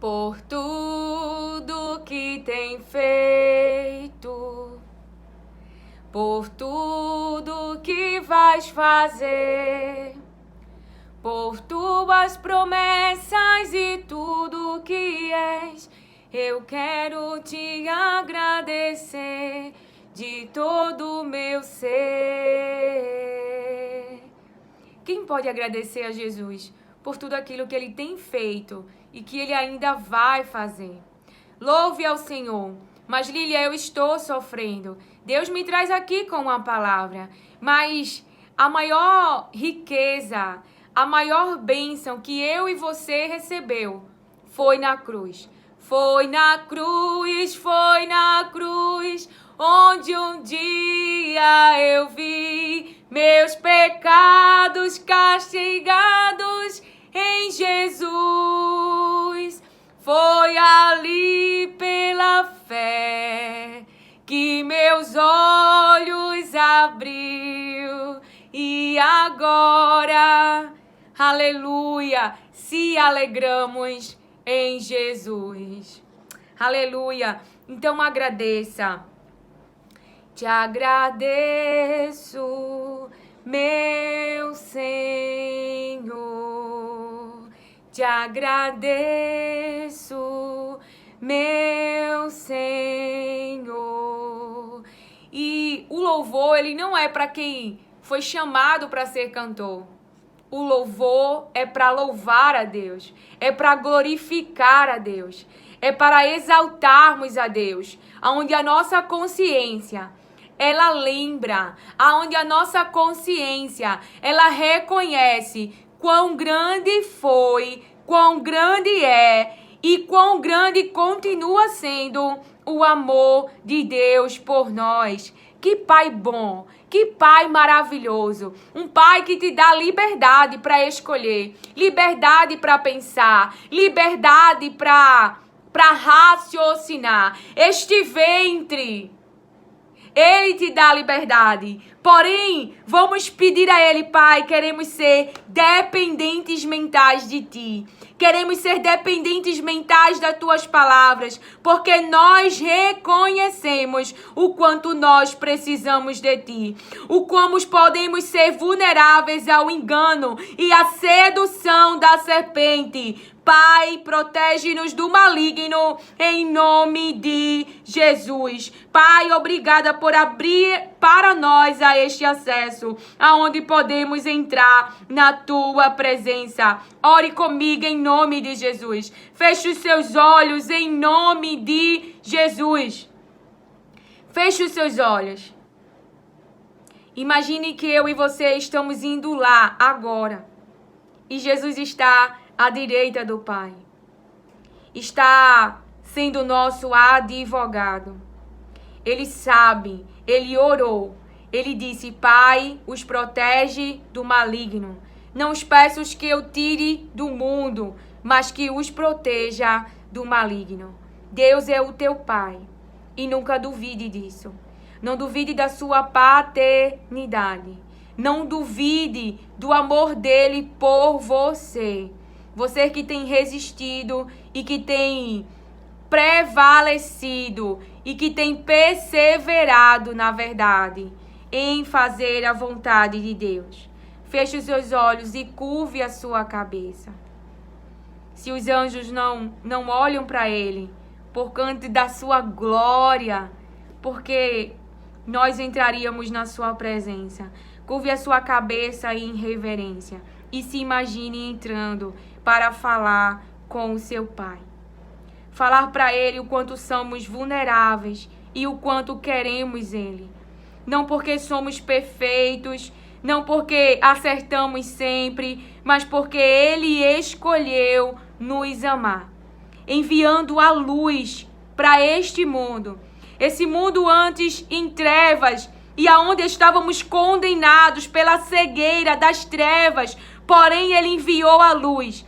por tudo que tem feito, por tudo que vais fazer, por tuas promessas e tudo que és. Eu quero te agradecer de todo o meu ser. Quem pode agradecer a Jesus por tudo aquilo que Ele tem feito e que Ele ainda vai fazer? Louve ao Senhor. Mas, Lília, eu estou sofrendo. Deus me traz aqui com uma palavra. Mas a maior riqueza, a maior bênção que eu e você recebeu foi na cruz. Foi na cruz, onde um dia eu vi meus pecados castigados em Jesus. Foi ali pela fé que meus olhos abriu e agora, aleluia, se alegramos em Jesus. Aleluia. Então agradeça. Te agradeço, meu Senhor. Te agradeço, meu Senhor. E o louvor, ele não é para quem foi chamado para ser cantor. O louvor é para louvar a Deus, é para glorificar a Deus, é para exaltarmos a Deus, aonde a nossa consciência, ela lembra, aonde a nossa consciência, ela reconhece quão grande foi, quão grande é e quão grande continua sendo o amor de Deus por nós. Que Pai bom, que Pai maravilhoso, um Pai que te dá liberdade para escolher, liberdade para pensar, liberdade para raciocinar. Este ventre, Ele te dá liberdade. Porém, vamos pedir a Ele, Pai, queremos ser dependentes mentais de Ti. Queremos ser dependentes mentais das Tuas palavras, porque nós reconhecemos o quanto nós precisamos de Ti. O como podemos ser vulneráveis ao engano e à sedução da serpente. Pai, protege-nos do maligno, em nome de Jesus. Pai, obrigada por abrir para nós a este acesso, aonde podemos entrar na Tua presença. Ore comigo em nome de Jesus. Feche os seus olhos em nome de Jesus. Feche os seus olhos. Imagine que eu e você estamos indo lá agora. E Jesus está à direita do Pai. Está sendo nosso advogado. Ele sabe, ele orou. Ele disse: Pai, os protege do maligno. Não os peço que eu tire do mundo, mas que os proteja do maligno. Deus é o teu Pai. E nunca duvide disso. Não duvide da sua paternidade. Não duvide do amor dele por você. Você que tem resistido e que tem prevalecido e que tem perseverado, na verdade, em fazer a vontade de Deus. Feche os seus olhos e curve a sua cabeça. Se os anjos não olham para ele por conta da sua glória, porque nós entraríamos na sua presença. Curve a sua cabeça em reverência e se imagine entrando para falar com o seu Pai. Falar para Ele o quanto somos vulneráveis e o quanto queremos Ele. Não porque somos perfeitos, não porque acertamos sempre, mas porque Ele escolheu nos amar, enviando a luz para este mundo. Esse mundo antes em trevas e aonde estávamos condenados pela cegueira das trevas, porém Ele enviou a luz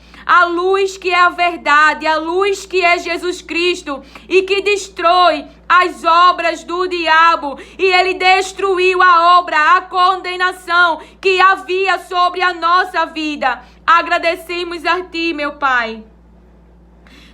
que é a verdade, a luz que é Jesus Cristo e que destrói as obras do diabo. E Ele destruiu a obra, a condenação que havia sobre a nossa vida. Agradecemos a Ti, meu Pai.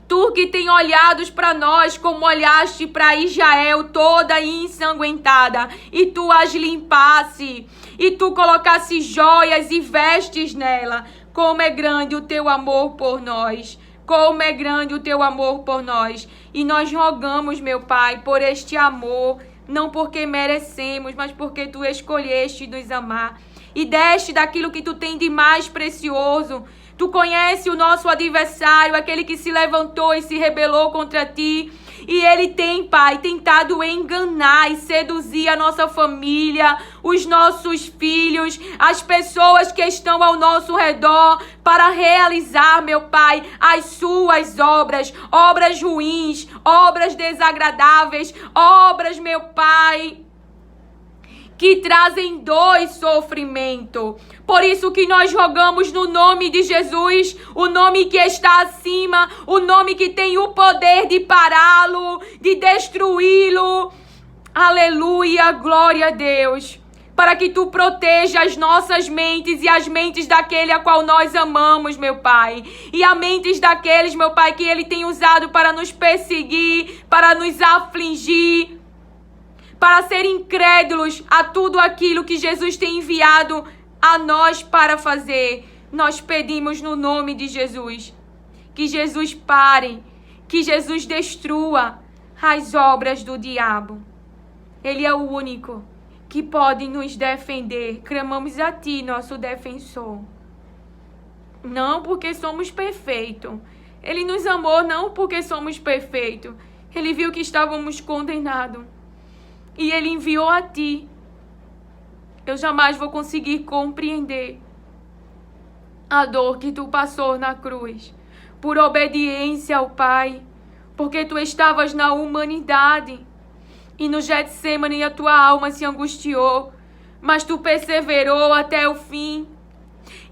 Tu porque tem olhado para nós como olhaste para Israel toda ensanguentada, e tu as limpasse, e tu colocasse joias e vestes nela. Como é grande o teu amor por nós. Como é grande o teu amor por nós. E nós rogamos, meu Pai, por este amor, não porque merecemos, mas porque tu escolheste nos amar e deste daquilo que tu tem de mais precioso. Tu conhece o nosso adversário, aquele que se levantou e se rebelou contra ti. E ele tem, Pai, tentado enganar e seduzir a nossa família, os nossos filhos, as pessoas que estão ao nosso redor, para realizar, meu Pai, as suas obras, obras ruins, obras desagradáveis, obras, meu Pai, que trazem dor e sofrimento. Por isso que nós rogamos no nome de Jesus, o nome que está acima, o nome que tem o poder de pará-lo, de destruí-lo. Aleluia, glória a Deus. Para que tu proteja as nossas mentes e as mentes daquele a qual nós amamos, meu Pai. E as mentes daqueles, meu Pai, que ele tem usado para nos perseguir, para nos afligir, para ser incrédulos a tudo aquilo que Jesus tem enviado a nós para fazer. Nós pedimos no nome de Jesus, que Jesus pare, que Jesus destrua as obras do diabo. Ele é o único que pode nos defender. Clamamos a ti, nosso defensor. Não porque somos perfeitos. Ele nos amou não porque somos perfeitos. Ele viu que estávamos condenados e ele enviou a ti. Eu jamais vou conseguir compreender a dor que tu passou na cruz, por obediência ao Pai, porque tu estavas na humanidade, e no Getsêmani a tua alma se angustiou, mas tu perseverou até o fim.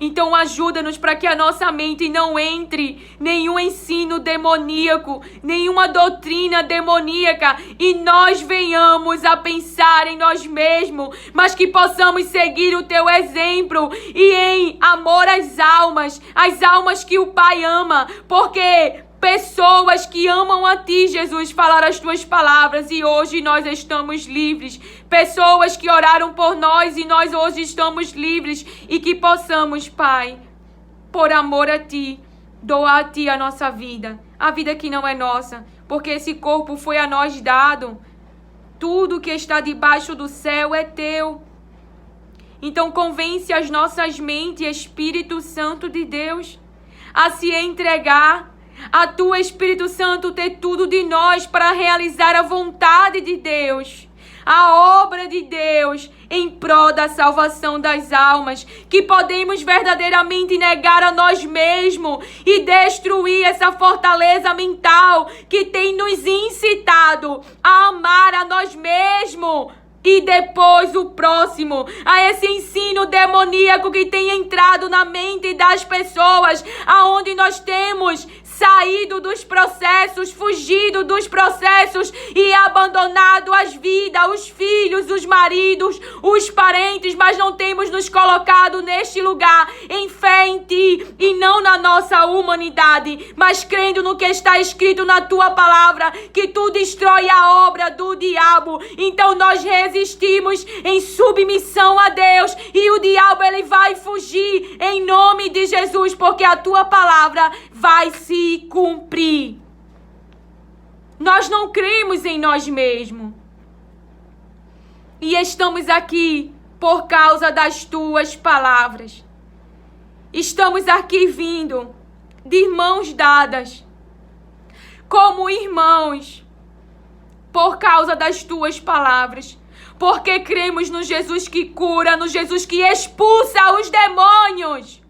Então ajuda-nos para que a nossa mente não entre nenhum ensino demoníaco, nenhuma doutrina demoníaca, e nós venhamos a pensar em nós mesmos, mas que possamos seguir o teu exemplo e em amor às almas que o Pai ama, porque pessoas que amam a ti, Jesus, falaram as tuas palavras e hoje nós estamos livres. Pessoas que oraram por nós e nós hoje estamos livres. E que possamos, Pai, por amor a ti, doar a ti a nossa vida. A vida que não é nossa, porque esse corpo foi a nós dado. Tudo que está debaixo do céu é teu. Então convence as nossas mentes, Espírito Santo de Deus, a se entregar a tu, Espírito Santo, ter tudo de nós para realizar a vontade de Deus, a obra de Deus em prol da salvação das almas, que podemos verdadeiramente negar a nós mesmos e destruir essa fortaleza mental que tem nos incitado a amar a nós mesmos e depois o próximo, a esse ensino demoníaco que tem entrado na mente das pessoas, aonde nós temos saído dos processos, fugido dos processos e abandonado as vidas, os filhos, os maridos, os parentes, mas não temos nos colocado neste lugar em fé em ti e não na nossa humanidade, mas crendo no que está escrito na tua palavra, que tu destrói a obra do diabo. Então nós resistimos em submissão a Deus e o diabo ele vai fugir em nome de Jesus, porque a tua palavra vai se cumprir. Nós não cremos em nós mesmos e estamos aqui por causa das tuas palavras. Estamos aqui vindo de mãos dadas, como irmãos, por causa das tuas palavras, porque cremos no Jesus que cura, no Jesus que expulsa os demônios.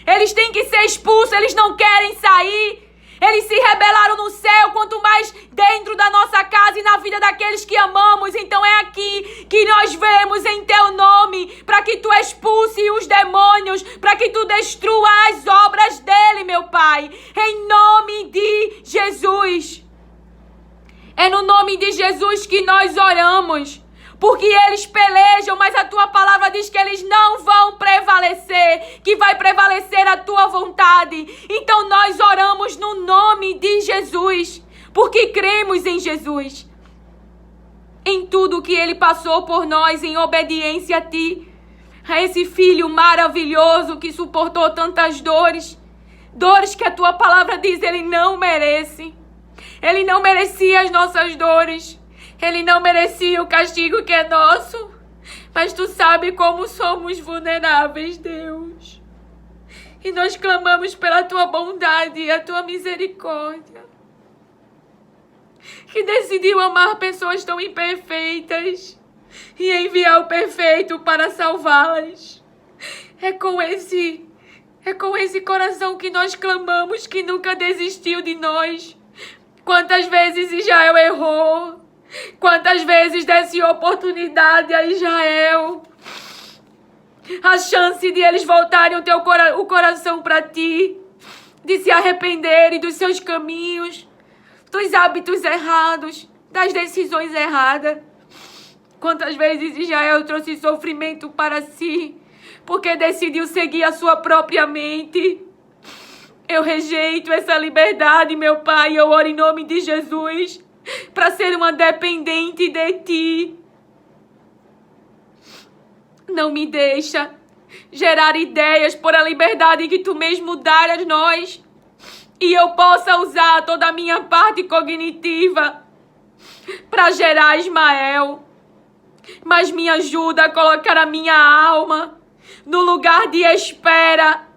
Eles têm que ser expulsos, eles não querem sair. Eles se rebelaram no céu, quanto mais dentro da nossa casa e na vida daqueles que amamos. Então é aqui que nós vemos em teu nome, para que tu expulse os demônios, para que tu destrua as obras dele, meu Pai. Em nome de Jesus. É no nome de Jesus que nós oramos, porque eles pelejam, mas a tua palavra diz que eles não vão prevalecer, que vai prevalecer a tua vontade. Então nós oramos no nome de Jesus, porque cremos em Jesus, em tudo que ele passou por nós, em obediência a ti, a esse filho maravilhoso que suportou tantas dores que a tua palavra diz ele não merece. Ele não merecia as nossas dores. Ele não merecia o castigo que é nosso. Mas tu sabe como somos vulneráveis, Deus. E nós clamamos pela tua bondade e a tua misericórdia, que decidiu amar pessoas tão imperfeitas e enviar o perfeito para salvá-las. É com esse coração que nós clamamos, que nunca desistiu de nós. Quantas vezes Israel errou, quantas vezes desse oportunidade a Israel, a chance de eles voltarem o coração para ti, de se arrependerem dos seus caminhos, dos hábitos errados, das decisões erradas. Quantas vezes Israel trouxe sofrimento para si, porque decidiu seguir a sua própria mente. Eu rejeito essa liberdade, meu Pai. Eu oro em nome de Jesus para ser uma dependente de ti. Não me deixa gerar ideias por a liberdade que tu mesmo dás a nós, e eu possa usar toda a minha parte cognitiva para gerar Ismael. Mas me ajuda a colocar a minha alma no lugar de espera,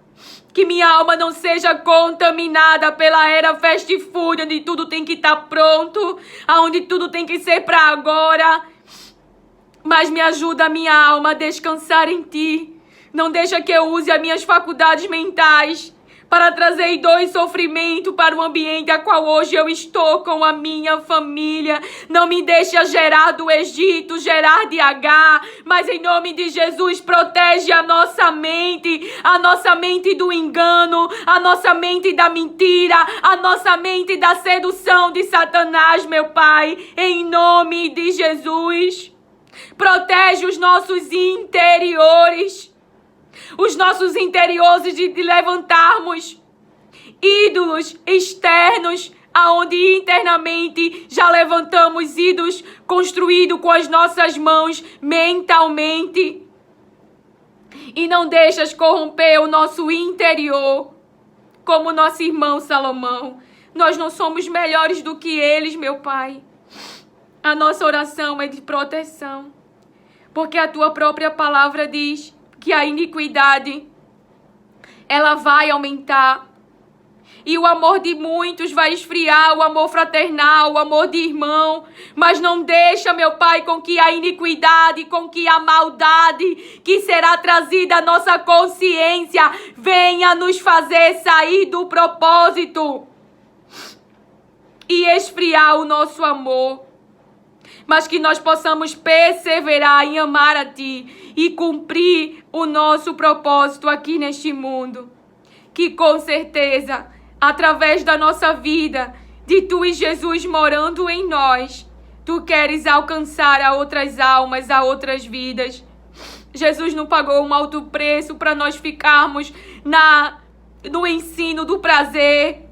que minha alma não seja contaminada pela era fast food, onde tudo tem que estar pronto, onde tudo tem que ser para agora. Mas me ajuda a minha alma a descansar em ti. Não deixa que eu use as minhas faculdades mentais para trazer dor e sofrimento para o ambiente a qual hoje eu estou com a minha família. Não me deixa gerar do Egito, gerar de Agar, mas em nome de Jesus protege a nossa mente do engano, a nossa mente da mentira, a nossa mente da sedução de Satanás, meu Pai, em nome de Jesus. Protege os nossos interiores de levantarmos ídolos externos, aonde internamente já levantamos ídolos construídos com as nossas mãos mentalmente. E não deixas corromper o nosso interior, como nosso irmão Salomão. Nós não somos melhores do que eles, meu Pai. A nossa oração é de proteção, porque a tua própria palavra diz que a iniquidade, ela vai aumentar. E o amor de muitos vai esfriar, o amor fraternal, o amor de irmão. Mas não deixa, meu Pai, com que a iniquidade, com que a maldade que será trazida à nossa consciência venha nos fazer sair do propósito e esfriar o nosso amor. Mas que nós possamos perseverar em amar a Ti e cumprir o nosso propósito aqui neste mundo. Que com certeza, através da nossa vida, de Tu e Jesus morando em nós, Tu queres alcançar a outras almas, a outras vidas. Jesus não pagou um alto preço para nós ficarmos no ensino do prazer,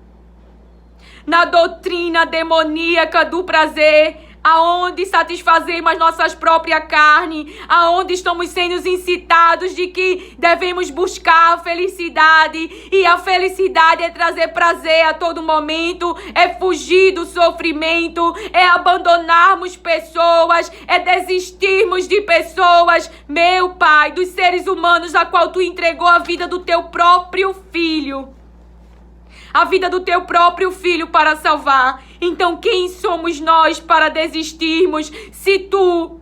na doutrina demoníaca do prazer, aonde satisfazemos as nossas próprias carnes, aonde estamos sendo incitados de que devemos buscar a felicidade, e a felicidade é trazer prazer a todo momento, é fugir do sofrimento, é abandonarmos pessoas, é desistirmos de pessoas, meu Pai, dos seres humanos a qual Tu entregou a vida do Teu próprio Filho. A vida do Teu próprio Filho para salvar. Então quem somos nós para desistirmos se Tu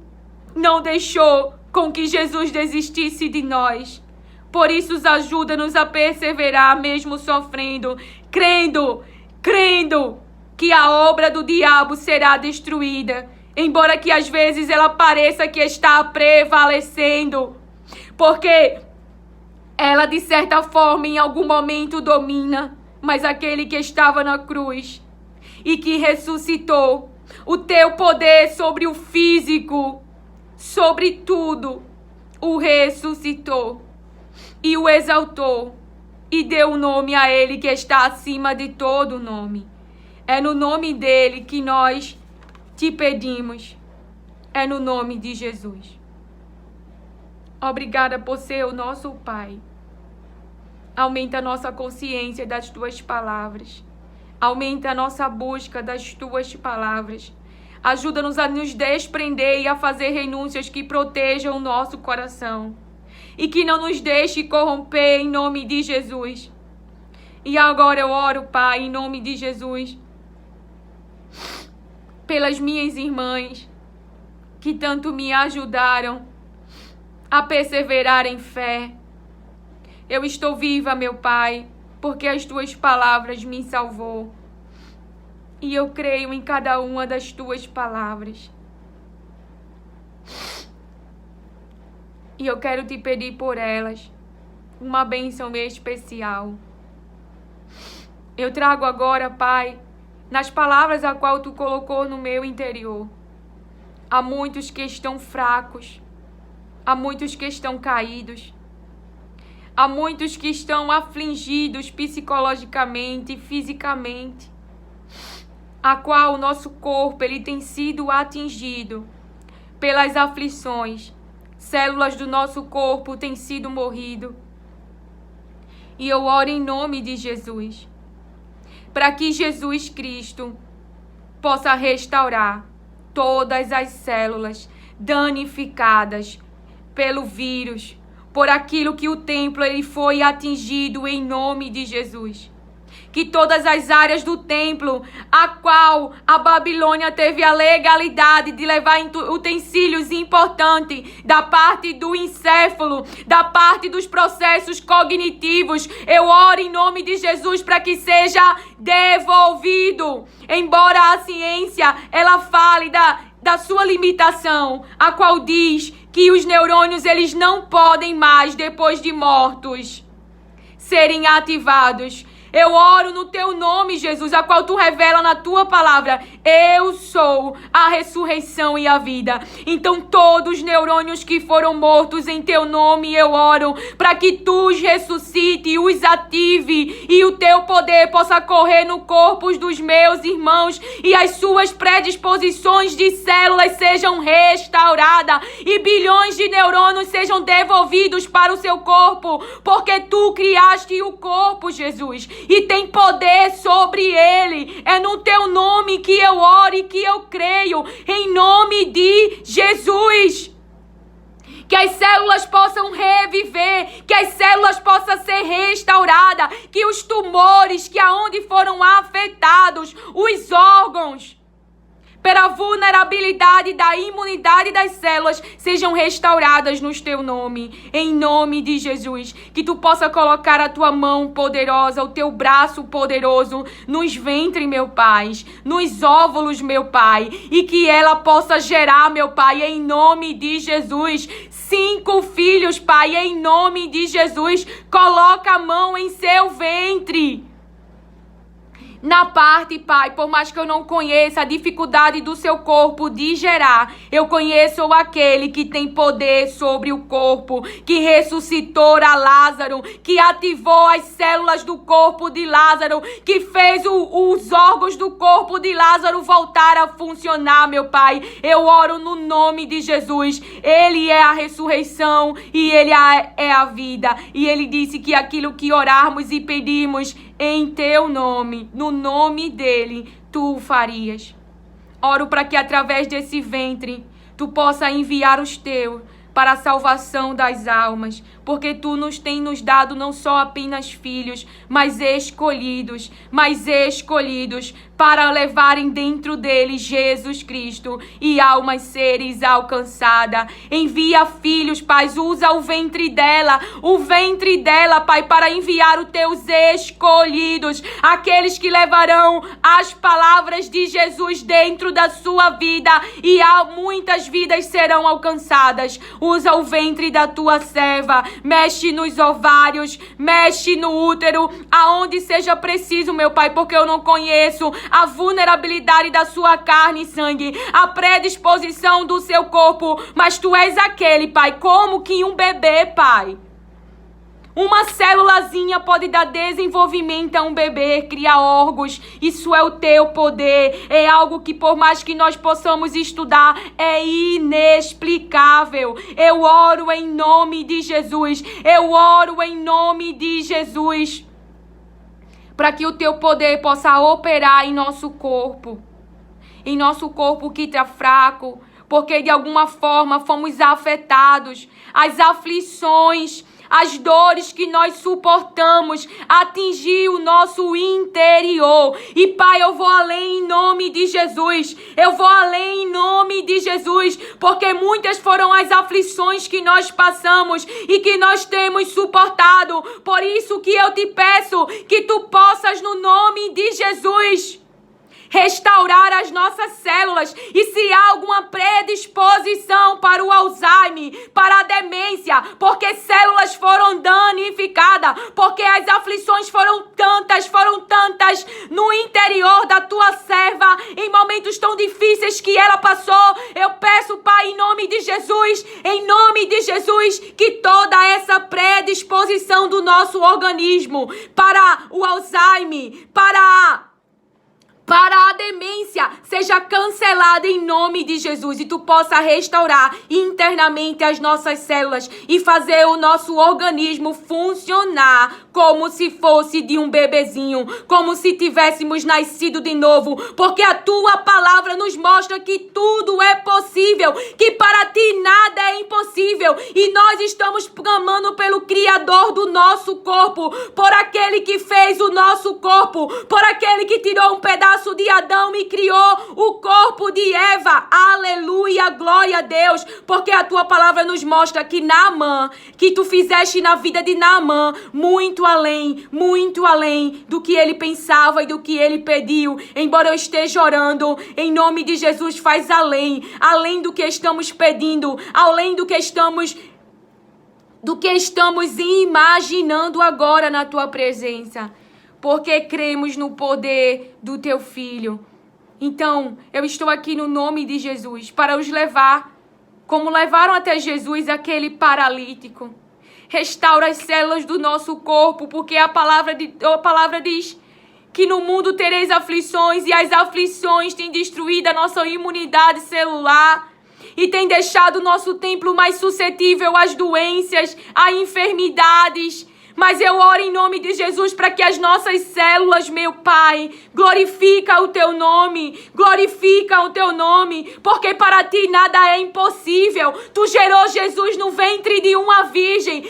não deixou com que Jesus desistisse de nós? Por isso ajuda-nos a perseverar mesmo sofrendo, crendo que a obra do diabo será destruída, embora que às vezes ela pareça que está prevalecendo, porque ela de certa forma em algum momento domina. Mas aquele que estava na cruz e que ressuscitou, o Teu poder sobre o físico, sobretudo, o ressuscitou e o exaltou e deu o nome a ele que está acima de todo nome. É no nome dele que nós te pedimos. É no nome de Jesus. Obrigada por ser o nosso Pai. Aumenta a nossa consciência das tuas palavras. Aumenta a nossa busca das tuas palavras. Ajuda-nos a nos desprender e a fazer renúncias que protejam o nosso coração. E que não nos deixe corromper em nome de Jesus. E agora eu oro, Pai, em nome de Jesus, pelas minhas irmãs que tanto me ajudaram a perseverar em fé. Eu estou viva, meu Pai, porque as tuas palavras me salvou. E eu creio em cada uma das tuas palavras. E eu quero te pedir por elas uma bênção especial. Eu trago agora, Pai, nas palavras a qual tu colocou no meu interior. Há muitos que estão fracos. Há muitos que estão caídos. Há muitos que estão afligidos psicologicamente e fisicamente. A qual o nosso corpo ele tem sido atingido pelas aflições. Células do nosso corpo têm sido morrido. E eu oro em nome de Jesus, para que Jesus Cristo possa restaurar todas as células danificadas pelo vírus, por aquilo que o templo ele foi atingido em nome de Jesus. Que todas as áreas do templo, a qual a Babilônia teve a legalidade de levar utensílios importantes da parte do encéfalo, da parte dos processos cognitivos, eu oro em nome de Jesus para que seja devolvido. Embora a ciência ela fale da sua limitação, a qual diz que os neurônios eles não podem mais, depois de mortos, serem ativados. Eu oro no teu nome, Jesus, a qual tu revela na tua palavra. Eu sou a ressurreição e a vida. Então todos os neurônios que foram mortos em teu nome, eu oro para que tu os ressuscite, os ative e o teu poder possa correr no corpo dos meus irmãos e as suas predisposições de células sejam restauradas e bilhões de neurônios sejam devolvidos para o seu corpo, porque tu criaste o corpo, Jesus, e tem poder sobre ele. É no teu nome que eu oro e que eu creio, em nome de Jesus. Que as células possam reviver, que as células possam ser restauradas, que os tumores, que aonde foram afetados, os órgãos, pela vulnerabilidade da imunidade das células, sejam restauradas no teu nome, em nome de Jesus. Que tu possa colocar a tua mão poderosa, o teu braço poderoso nos ventres, meu Pai, nos óvulos, meu Pai, e que ela possa gerar, meu Pai, em nome de Jesus, 5 filhos, Pai, em nome de Jesus. Coloca a mão em seu ventre. Na parte, Pai, por mais que eu não conheça a dificuldade do seu corpo de gerar, eu conheço aquele que tem poder sobre o corpo, que ressuscitou a Lázaro, que ativou as células do corpo de Lázaro, que fez os órgãos do corpo de Lázaro voltar a funcionar, meu Pai. Eu oro no nome de Jesus. Ele é a ressurreição e ele é a vida. E ele disse que aquilo que orarmos e pedimos em teu nome, no nome dele, tu o farias. Oro para que através desse ventre, tu possa enviar os teus para a salvação das almas, porque tu nos dado não só apenas filhos, mas escolhidos para levarem dentro deles Jesus Cristo e almas seres alcançadas. Envia filhos, Pai, usa o ventre dela, Pai, para enviar os teus escolhidos, aqueles que levarão as palavras de Jesus dentro da sua vida, e muitas vidas serão alcançadas. Usa o ventre da tua serva, mexe nos ovários, mexe no útero, aonde seja preciso, meu Pai, porque eu não conheço a vulnerabilidade da sua carne e sangue, a predisposição do seu corpo, mas tu és aquele, Pai, como que um bebê, Pai. Uma célulazinha pode dar desenvolvimento a um bebê, criar órgãos. Isso é o teu poder. É algo que, por mais que nós possamos estudar, é inexplicável. Eu oro em nome de Jesus. Eu oro em nome de Jesus, para que o teu poder possa operar em nosso corpo. Em nosso corpo que está fraco, porque de alguma forma fomos afetados. As aflições, as dores que nós suportamos atingiu o nosso interior. E Pai, eu vou além em nome de Jesus. Eu vou além em nome de Jesus, porque muitas foram as aflições que nós passamos e que nós temos suportado. Por isso que eu te peço que tu possas, no nome de Jesus, restaurar as nossas células. E se há alguma predisposição para o Alzheimer, para a demência, porque células foram danificadas, porque as aflições foram tantas no interior da tua serva, em momentos tão difíceis que ela passou, eu peço, Pai, em nome de Jesus, que toda essa predisposição do nosso organismo para o Alzheimer, para a demência, seja cancelada em nome de Jesus, e tu possa restaurar internamente as nossas células e fazer o nosso organismo funcionar como se fosse de um bebezinho, como se tivéssemos nascido de novo, porque a tua palavra nos mostra que tudo é possível, que para ti nada é impossível, e nós estamos clamando pelo Criador do nosso corpo, por aquele que fez o nosso corpo, por aquele que tirou um pedaço de Adão e criou o corpo de Eva. Aleluia, glória a Deus, porque a tua palavra nos mostra que Naamã, que tu fizeste na vida de Naamã, muito além do que ele pensava e do que ele pediu. Embora eu esteja orando, em nome de Jesus, faz além do que estamos pedindo, além do que estamos imaginando agora na tua presença, porque cremos no poder do teu Filho. Então, eu estou aqui no nome de Jesus para os levar, como levaram até Jesus aquele paralítico. Restaura as células do nosso corpo, porque a palavra diz que no mundo tereis aflições, e as aflições têm destruído a nossa imunidade celular e têm deixado o nosso templo mais suscetível às doenças, a enfermidades. Mas eu oro em nome de Jesus para que as nossas células, meu Pai, glorifica o teu nome, porque para ti nada é impossível. Tu gerou Jesus no ventre de uma virgem,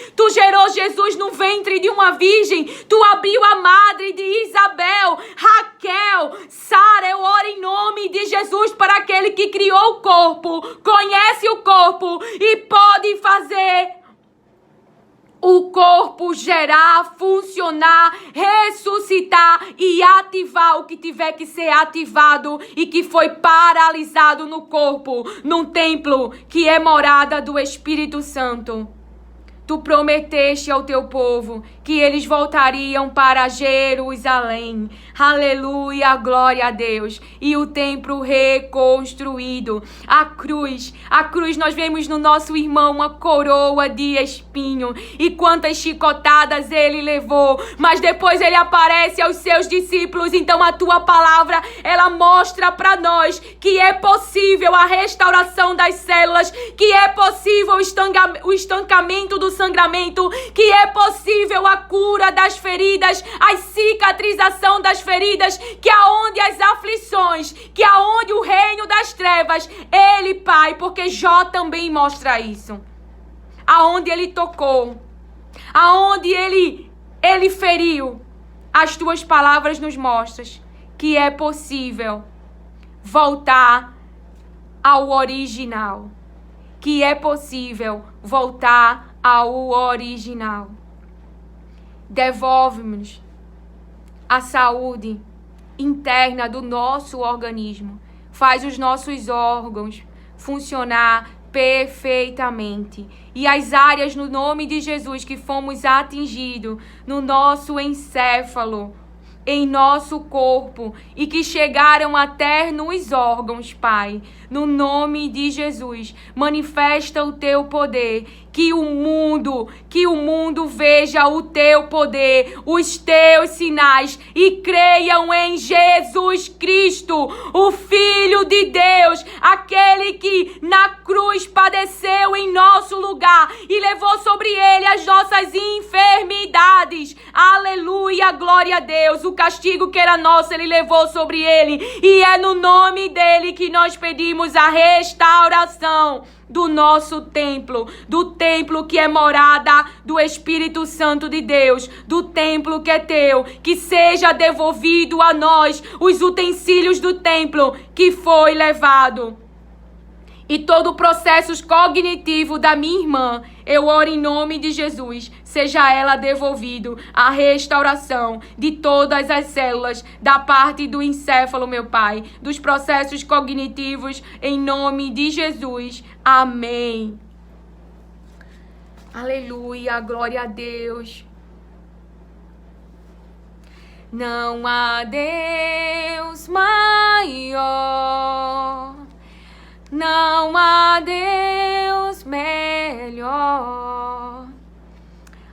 tu abriu a madre de Isabel, Raquel, Sara. Eu oro em nome de Jesus para aquele que criou o corpo, conhece o corpo e pode fazer o corpo gerar, funcionar, ressuscitar e ativar o que tiver que ser ativado e que foi paralisado no corpo, num templo que é morada do Espírito Santo. Tu prometeste ao teu povo que eles voltariam para Jerusalém. Aleluia, glória a Deus. E o templo reconstruído. A cruz nós vemos no nosso irmão uma coroa de espinho. E quantas chicotadas ele levou. Mas depois ele aparece aos seus discípulos. Então a tua palavra, ela mostra para nós que é possível a restauração das células, que é possível o estancamento do sangramento, que é possível a cura das feridas, a cicatrização das feridas, que aonde as aflições, que aonde o reino das trevas, ele, Pai, porque Jó também mostra isso, aonde ele tocou, aonde ele feriu, as tuas palavras nos mostram que é possível voltar ao original, que é possível voltar ao original. Devolve-nos a saúde interna do nosso organismo. Faz os nossos órgãos funcionar perfeitamente. E as áreas no nome de Jesus que fomos atingidos no nosso encéfalo, em nosso corpo e que chegaram até nos órgãos, Pai, no nome de Jesus, manifesta o teu poder, que o mundo veja o teu poder, os teus sinais e creiam em Jesus Cristo, o Filho de Deus, aquele que na cruz padeceu em nosso lugar e levou sobre ele as nossas enfermidades. Aleluia, glória a Deus. O castigo que era nosso, ele levou sobre ele. E é no nome dele que nós pedimos a restauração do nosso templo, do templo que é morada do Espírito Santo de Deus, do templo que é teu, que seja devolvido a nós os utensílios do templo que foi levado. E todo o processo cognitivo da minha irmã, eu oro em nome de Jesus, seja ela devolvido a restauração de todas as células da parte do encéfalo, meu Pai, dos processos cognitivos, em nome de Jesus. Amém. Aleluia, glória a Deus. Não há Deus maior, não há Deus melhor.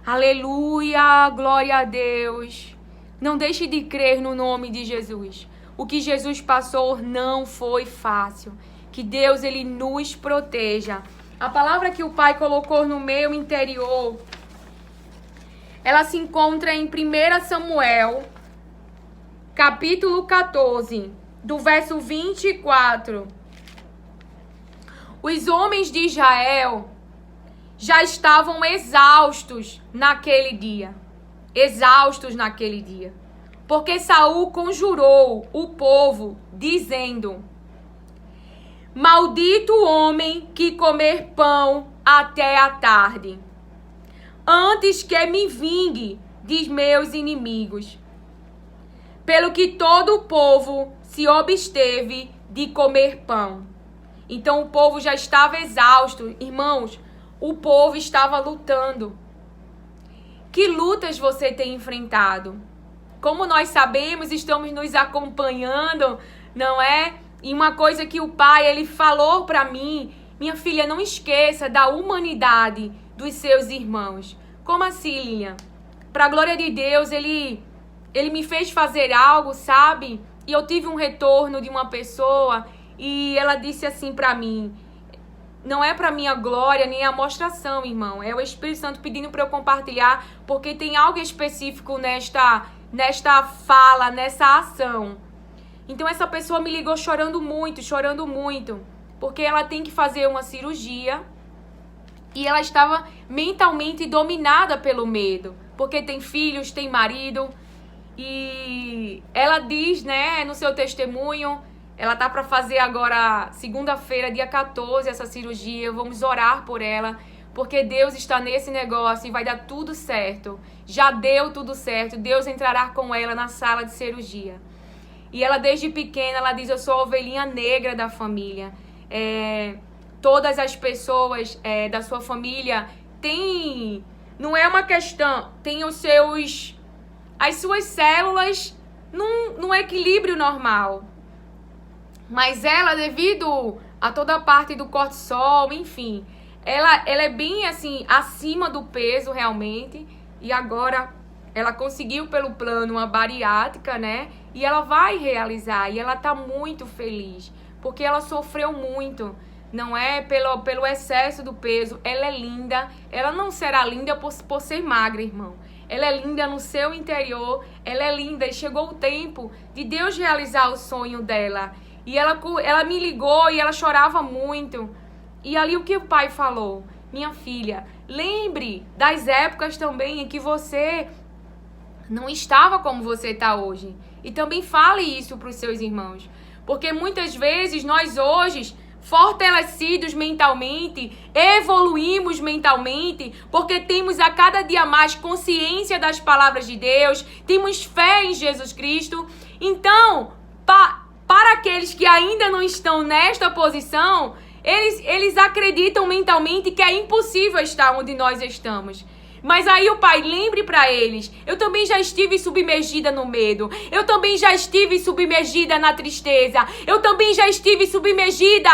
Aleluia, glória a Deus. Não deixe de crer no nome de Jesus. O que Jesus passou não foi fácil. Que Deus, ele nos proteja. A palavra que o Pai colocou no meu interior, ela se encontra em 1 Samuel, capítulo 14, do verso 24. Os homens de Israel já estavam exaustos naquele dia. Porque Saul conjurou o povo, dizendo: maldito o homem que comer pão até a tarde, antes que me vingue de meus inimigos. Pelo que todo o povo se absteve de comer pão. Então o povo já estava exausto. Irmãos, o povo estava lutando. Que lutas você tem enfrentado? Como nós sabemos, estamos nos acompanhando, não é? E uma coisa que o Pai, ele falou para mim: minha filha, não esqueça da humanidade dos seus irmãos. Como assim, Lilian? Para a glória de Deus, ele me fez fazer algo, sabe? E eu tive um retorno de uma pessoa e ela disse assim para mim: não é para minha glória nem a mostração, irmão. É o Espírito Santo pedindo para eu compartilhar, porque tem algo específico nesta fala, nessa ação. Então essa pessoa me ligou chorando muito, porque ela tem que fazer uma cirurgia e ela estava mentalmente dominada pelo medo, porque tem filhos, tem marido. E ela diz, né, no seu testemunho, ela tá para fazer agora, segunda-feira, dia 14, essa cirurgia. Vamos orar por ela, porque Deus está nesse negócio e vai dar tudo certo. Já deu tudo certo. Deus entrará com ela na sala de cirurgia. E ela, desde pequena, ela diz: eu sou a ovelhinha negra da família. Todas as pessoas da sua família têm... Não é uma questão... Tem as suas células num equilíbrio normal. Mas ela, devido a toda a parte do cortisol, enfim, ela é bem assim, acima do peso realmente. E agora ela conseguiu pelo plano uma bariátrica, né? E ela vai realizar. E ela tá muito feliz, porque ela sofreu muito. Não é pelo excesso do peso. Ela é linda. Ela não será linda por ser magra, irmão. Ela é linda no seu interior. Ela é linda e chegou o tempo de Deus realizar o sonho dela. E ela me ligou e ela chorava muito. E ali o que o Pai falou: minha filha, lembre das épocas também em que você não estava como você está hoje. E também fale isso para os seus irmãos. Porque muitas vezes nós hoje, fortalecidos mentalmente, evoluímos mentalmente, porque temos a cada dia mais consciência das palavras de Deus, temos fé em Jesus Cristo. Então, para aqueles que ainda não estão nesta posição, Eles acreditam mentalmente que é impossível estar onde nós estamos. Mas aí o Pai, lembre para eles, eu também já estive submergida no medo, eu também já estive submergida na tristeza, eu também já estive submergida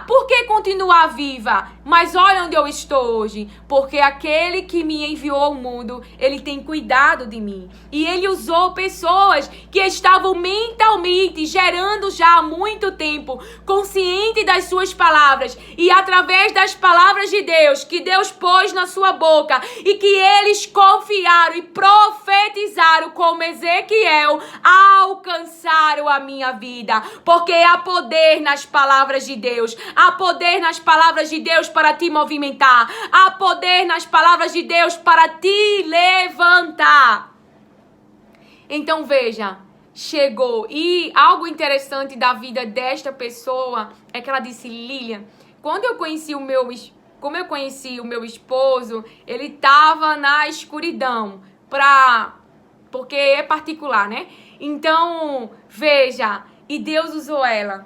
por que continuar viva? Mas olha onde eu estou hoje, porque aquele que me enviou ao mundo, ele tem cuidado de mim. E ele usou pessoas que estavam mentalmente gerando já há muito tempo, consciente das suas palavras, e através das palavras de Deus, que Deus pôs na sua boca, e que eles confiaram e profetizaram como Ezequiel, alcançaram a minha vida. Porque há poder nas palavras de Deus. Há poder nas palavras de Deus para te movimentar. Há poder nas palavras de Deus para te levantar. Então veja, chegou. E algo interessante da vida desta pessoa é que ela disse: Lilian, quando eu conheci como eu conheci o meu esposo, ele estava na escuridão, porque é particular, né? Então, veja, e Deus usou ela.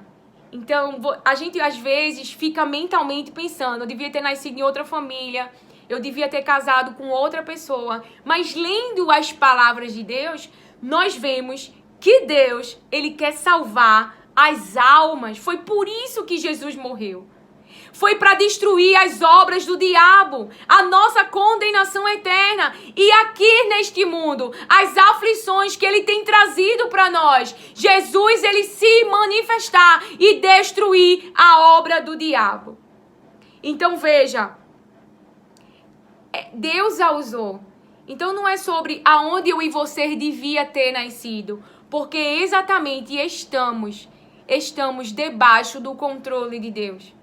Então, a gente às vezes fica mentalmente pensando, eu devia ter nascido em outra família, eu devia ter casado com outra pessoa. Mas lendo as palavras de Deus, nós vemos que Deus, ele quer salvar as almas. Foi por isso que Jesus morreu. Foi para destruir as obras do diabo, a nossa condenação eterna. E aqui neste mundo, as aflições que ele tem trazido para nós, Jesus, ele se manifestar e destruir a obra do diabo. Então veja, Deus a usou. Então não é sobre aonde eu e você devia ter nascido, porque exatamente estamos debaixo do controle de Deus.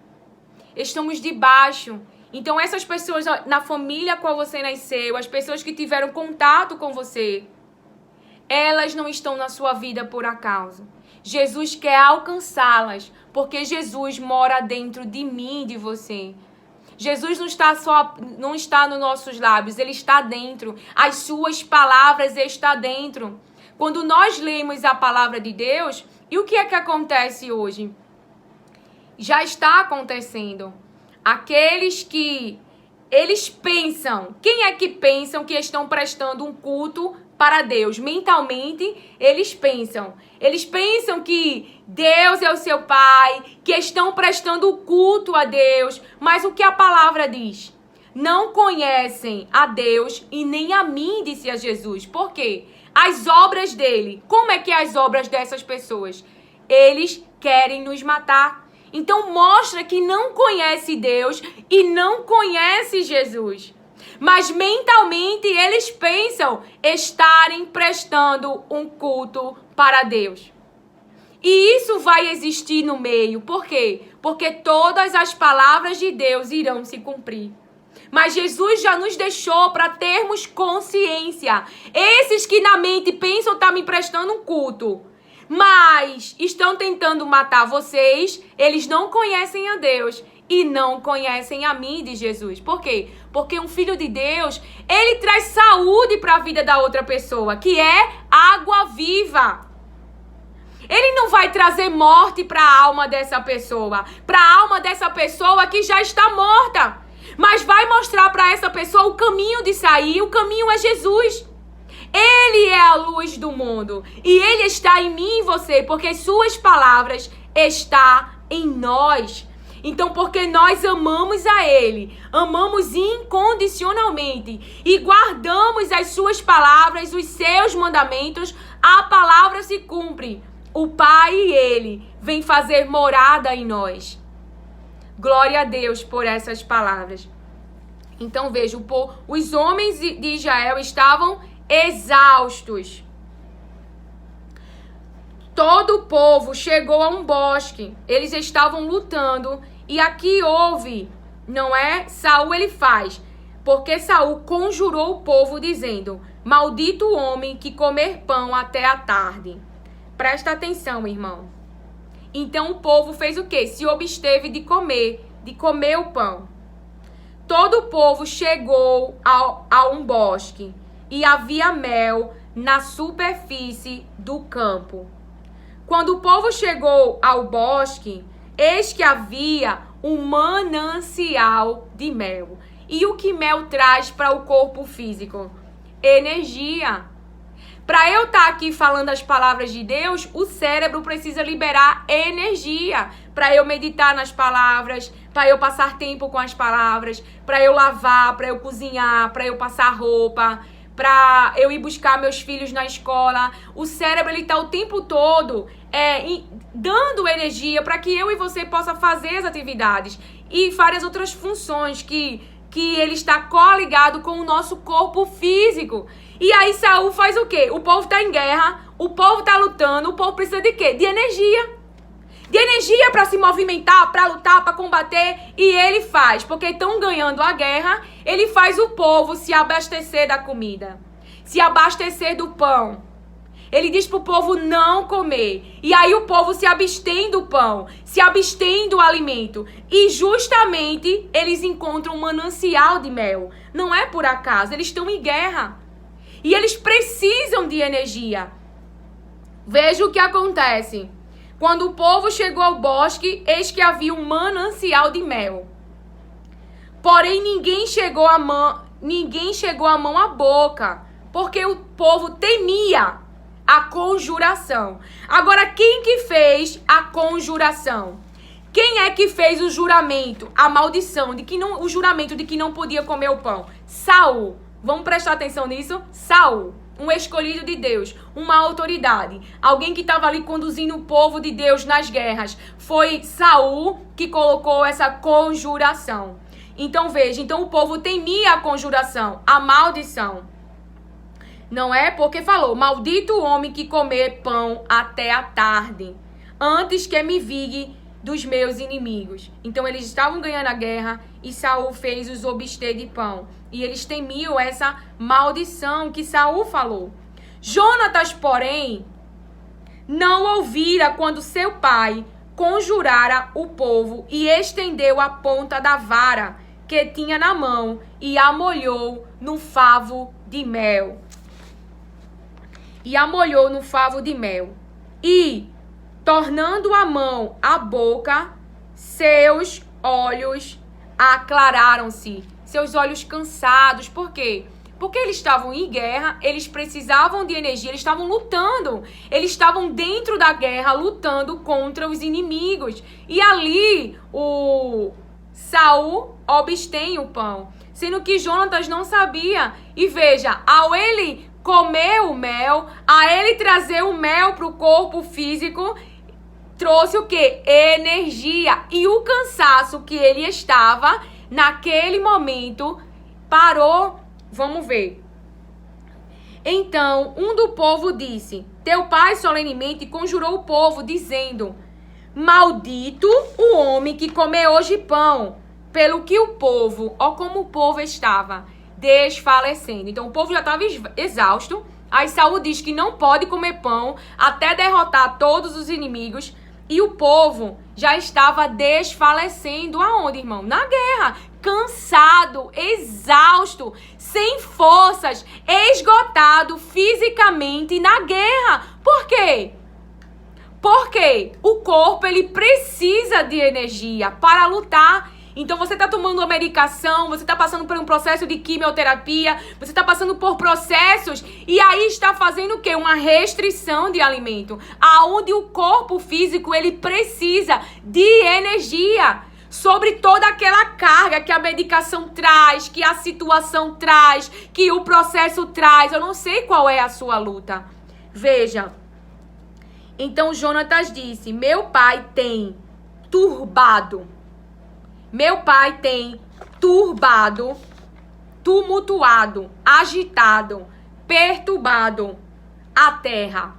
Estamos debaixo. Então essas pessoas na família qual você nasceu, as pessoas que tiveram contato com você, elas não estão na sua vida por acaso. Jesus quer alcançá-las, porque Jesus mora dentro de mim e de você. Jesus não está nos nossos lábios, ele está dentro. As suas palavras estão dentro. Quando nós lemos a palavra de Deus, e o que é que acontece hoje? Já está acontecendo. Aqueles que eles pensam, quem é que pensam que estão prestando um culto para Deus? Mentalmente, eles pensam que Deus é o seu Pai, que estão prestando culto a Deus. Mas o que a palavra diz? Não conhecem a Deus e nem a mim, disse a Jesus. Por quê? As obras dele. Como é que é as obras dessas pessoas? Eles querem nos matar. Então mostra que não conhece Deus e não conhece Jesus. Mas mentalmente eles pensam estarem prestando um culto para Deus. E isso vai existir no meio. Por quê? Porque todas as palavras de Deus irão se cumprir. Mas Jesus já nos deixou para termos consciência. Esses que na mente pensam estar me prestando um culto, mas estão tentando matar vocês, eles não conhecem a Deus e não conhecem a mim, de Jesus. Por quê? Porque um filho de Deus, ele traz saúde para a vida da outra pessoa, que é água viva. Ele não vai trazer morte para a alma dessa pessoa, para a alma dessa pessoa que já está morta, mas vai mostrar para essa pessoa o caminho de sair. O caminho é Jesus. Ele é a luz do mundo. E ele está em mim e você, porque as suas palavras estão em nós. Então, porque nós amamos a ele, amamos incondicionalmente e guardamos as suas palavras, os seus mandamentos, a palavra se cumpre. O Pai e ele vem fazer morada em nós. Glória a Deus por essas palavras. Então, veja, os homens de Israel estavam exaustos. Todo o povo chegou a um bosque. Eles estavam lutando. E aqui houve, não é? Saul ele faz. Porque Saul conjurou o povo dizendo: maldito o homem que comer pão até a tarde. Presta atenção, irmão. Então o povo fez o quê? Se absteve de comer o pão. Todo o povo chegou a um bosque. E havia mel na superfície do campo. Quando o povo chegou ao bosque, eis que havia um manancial de mel. E o que mel traz para o corpo físico? Energia. Para eu estar aqui falando as palavras de Deus, o cérebro precisa liberar energia. Para eu meditar nas palavras, para eu passar tempo com as palavras, para eu lavar, para eu cozinhar, para eu passar roupa, para eu ir buscar meus filhos na escola. O cérebro, ele está o tempo todo dando energia para que eu e você possa fazer as atividades e várias outras funções que ele está coligado com o nosso corpo físico. E aí Saul faz o quê? O povo está em guerra, o povo está lutando, o povo precisa de quê? De energia. De energia para se movimentar, para lutar, para combater. E ele faz, porque estão ganhando a guerra, ele faz o povo se abastecer da comida, se abastecer do pão. Ele diz para o povo não comer. E aí o povo se abstém do pão, se abstém do alimento. E justamente eles encontram um manancial de mel. Não é por acaso, eles estão em guerra. E eles precisam de energia. Veja o que acontece. Quando o povo chegou ao bosque, eis que havia um manancial de mel. Porém, ninguém chegou a mão à boca, porque o povo temia a conjuração. Agora, quem que fez a conjuração? Quem é que fez o juramento, a maldição, o juramento de que não podia comer o pão? Saul. Vamos prestar atenção nisso? Saul, um escolhido de Deus, uma autoridade, alguém que estava ali conduzindo o povo de Deus nas guerras. Foi Saul que colocou essa conjuração. Então veja, o povo temia a conjuração, a maldição. Não é? Porque falou, maldito o homem que comer pão até a tarde, antes que me vingue dos meus inimigos. Então eles estavam ganhando a guerra e Saul fez os obster de pão. E eles temiam essa maldição que Saul falou. Jonatas, porém, não ouvira quando seu pai conjurara o povo e estendeu a ponta da vara que tinha na mão e a molhou no favo de mel. E, tornando a mão à boca, seus olhos aclararam-se. Seus olhos cansados. Por quê? Porque eles estavam em guerra, eles precisavam de energia, eles estavam lutando. Eles estavam dentro da guerra, lutando contra os inimigos. E ali, o Saul obstém o pão, sendo que Jonatas não sabia. E veja, ao ele comer o mel, a ele trazer o mel para o corpo físico, trouxe o quê? Energia. E o cansaço que ele estava, naquele momento, parou. Vamos ver. Então, um do povo disse, teu pai solenemente conjurou o povo, dizendo, maldito o homem que comer hoje pão. Pelo que o povo, ó como o povo estava desfalecendo. Então, o povo já estava exausto. Aí Saul diz que não pode comer pão até derrotar todos os inimigos. E o povo já estava desfalecendo. Aonde, irmão? Na guerra. Cansado, exausto, sem forças, esgotado fisicamente na guerra. Por quê? Porque o corpo, ele precisa de energia para lutar. Então você está tomando uma medicação, você está passando por um processo de quimioterapia, você está passando por processos e aí está fazendo o quê? Uma restrição de alimento, aonde o corpo físico, ele precisa de energia sobre toda aquela carga que a medicação traz, que a situação traz, que o processo traz. Eu não sei qual é a sua luta. Veja. Então Jonatas disse, meu pai tem turbado, tumultuado, agitado, perturbado a terra.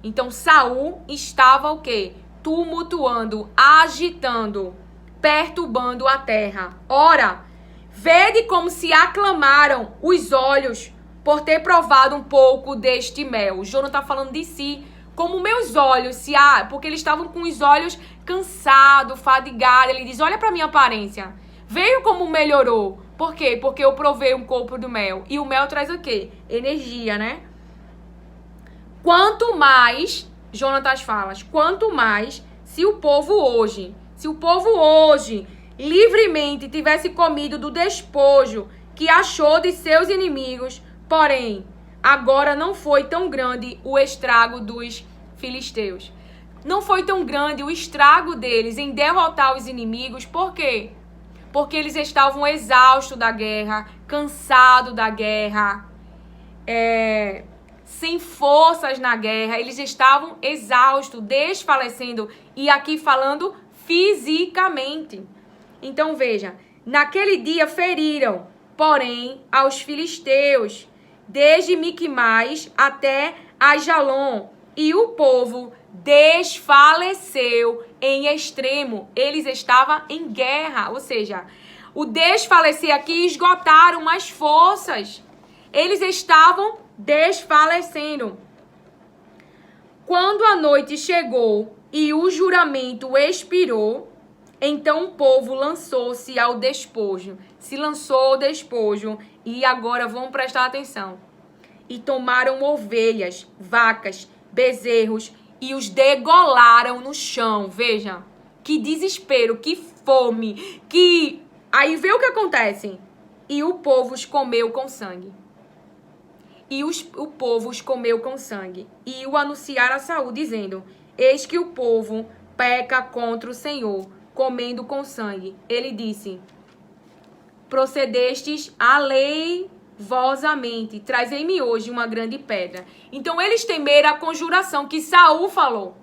Então Saul estava o quê? Tumultuando, agitando, perturbando a terra. Ora, vede como se aclamaram os olhos por ter provado um pouco deste mel. O Jonas está falando de si. Como meus olhos, porque eles estavam com os olhos cansados, fadigados. Ele diz, olha para minha aparência. Veio como melhorou. Por quê? Porque eu provei um copo do mel. E o mel traz o quê? Energia, né? Quanto mais, Jonatas fala, quanto mais se o povo hoje livremente tivesse comido do despojo que achou de seus inimigos, porém, agora não foi tão grande o estrago dos filisteus. Não foi tão grande o estrago deles em derrotar os inimigos, por quê? Porque eles estavam exaustos da guerra, cansados da guerra, sem forças na guerra, eles estavam exaustos, desfalecendo, e aqui falando fisicamente. Então veja, naquele dia feriram, porém, aos filisteus, desde Miquimais até Aijalon, e o povo desfaleceu em extremo. Eles estavam em guerra, ou seja, o desfalecer aqui esgotaram as forças. Eles estavam desfalecendo. Quando a noite chegou e o juramento expirou, então o povo lançou-se ao despojo. Se lançou ao despojo. E agora vamos prestar atenção. E tomaram ovelhas, vacas, bezerros e os degolaram no chão. Veja, que desespero, que fome, que... Aí vê o que acontece. E o povo os comeu com sangue. O povo os comeu com sangue. E o anunciaram a Saul, dizendo: eis que o povo peca contra o Senhor, comendo com sangue. Ele disse: procedestes aleivosamente, trazei-me hoje uma grande pedra. Então eles temeram a conjuração que Saul falou.